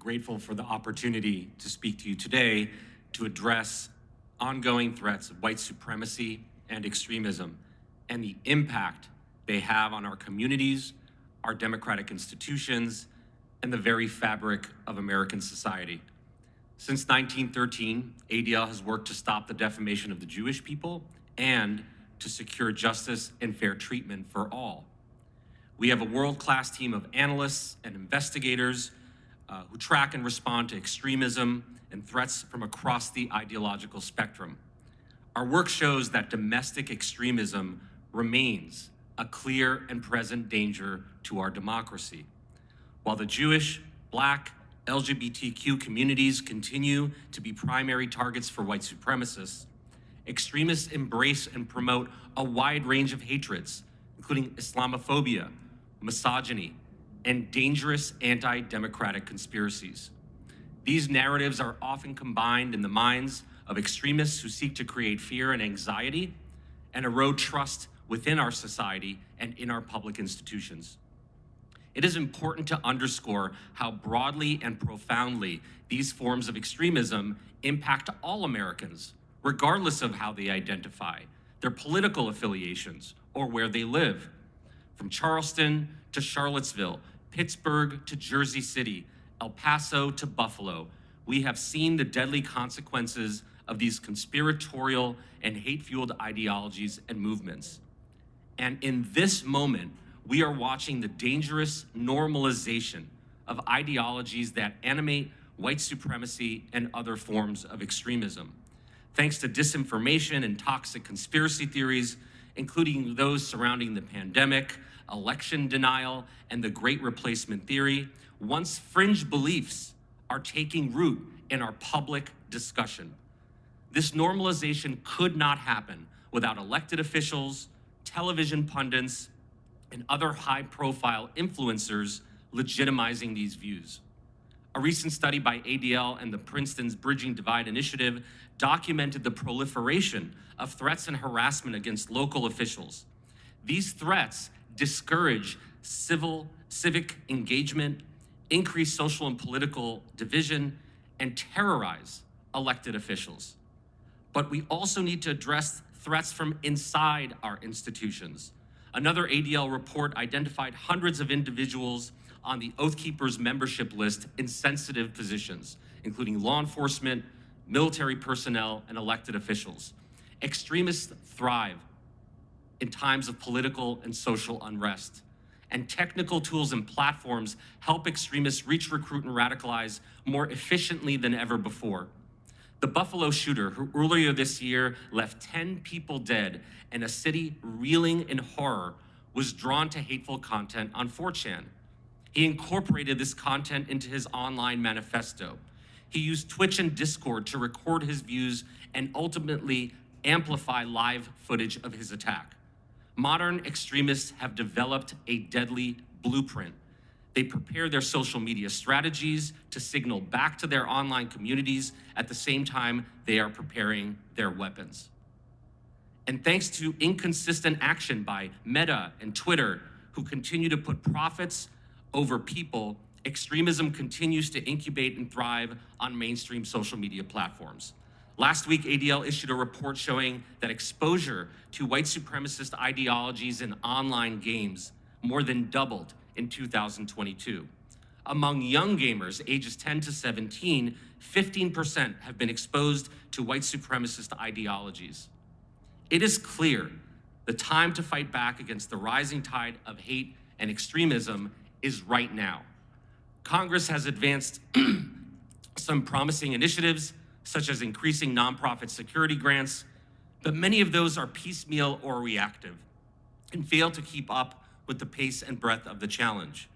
grateful for the opportunity to speak to you today to address ongoing threats of white supremacy and extremism and the impact they have on our communities, our democratic institutions, and the very fabric of American society. Since 1913, ADL has worked to stop the defamation of the Jewish people and to secure justice and fair treatment for all. We have a world-class team of analysts and investigators who track and respond to extremism and threats from across the ideological spectrum. Our work shows that domestic extremism remains a clear and present danger to our democracy. While the Jewish, Black, LGBTQ communities continue to be primary targets for white supremacists, extremists embrace and promote a wide range of hatreds, including Islamophobia, misogyny, and dangerous anti-democratic conspiracies. These narratives are often combined in the minds of extremists who seek to create fear and anxiety and erode trust within our society and in our public institutions. It is important to underscore how broadly and profoundly these forms of extremism impact all Americans, regardless of how they identify, their political affiliations, or where they live. From Charleston to Charlottesville, Pittsburgh to Jersey City, El Paso to Buffalo, we have seen the deadly consequences of these conspiratorial and hate-fueled ideologies and movements. And in this moment, we are watching the dangerous normalization of ideologies that animate white supremacy and other forms of extremism. Thanks to disinformation and toxic conspiracy theories, including those surrounding the pandemic, election denial, and the Great Replacement theory, once fringe beliefs are taking root in our public discussion. This normalization could not happen without elected officials, television pundits, and other high-profile influencers legitimizing these views. A recent study by ADL and the Princeton's Bridging Divide Initiative documented the proliferation of threats and harassment against local officials. These threats discourage civic engagement, increase social and political division, and terrorize elected officials. But we also need to address threats from inside our institutions. Another ADL report identified hundreds of individuals on the Oath Keepers membership list in sensitive positions, including law enforcement, military personnel, and elected officials. Extremists thrive in times of political and social unrest, and technical tools and platforms help extremists reach, recruit, and radicalize more efficiently than ever before. The Buffalo shooter, who earlier this year left 10 people dead and a city reeling in horror, was drawn to hateful content on 4chan. He incorporated this content into his online manifesto. He used Twitch and Discord to record his views and ultimately amplify live footage of his attack. Modern extremists have developed a deadly blueprint. They prepare their social media strategies to signal back to their online communities at the same time they are preparing their weapons. And thanks to inconsistent action by Meta and Twitter, who continue to put profits over people, extremism continues to incubate and thrive on mainstream social media platforms. Last week, ADL issued a report showing that exposure to white supremacist ideologies in online games more than doubled in 2022. Among young gamers ages 10 to 17, 15% have been exposed to white supremacist ideologies. It is clear the time to fight back against the rising tide of hate and extremism is right now. Congress has advanced some promising initiatives, such as increasing nonprofit security grants, but many of those are piecemeal or reactive and fail to keep up with the pace and breadth of the challenge.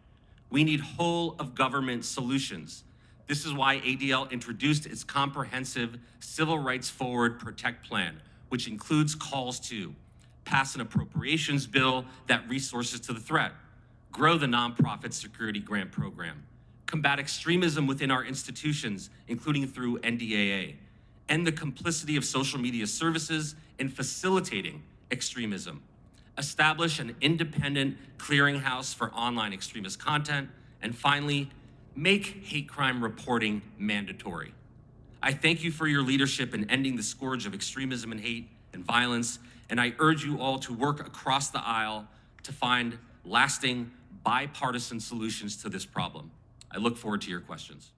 We need whole of government solutions. This is why ADL introduced its comprehensive Civil Rights Forward Protect Plan, which includes calls to pass an appropriations bill that resources to the threat, grow the nonprofit security grant program, combat extremism within our institutions, including through NDAA, end the complicity of social media services in facilitating extremism, establish an independent clearinghouse for online extremist content, and finally, make hate crime reporting mandatory. I thank you for your leadership in ending the scourge of extremism and hate and violence, and I urge you all to work across the aisle to find lasting bipartisan solutions to this problem. I look forward to your questions.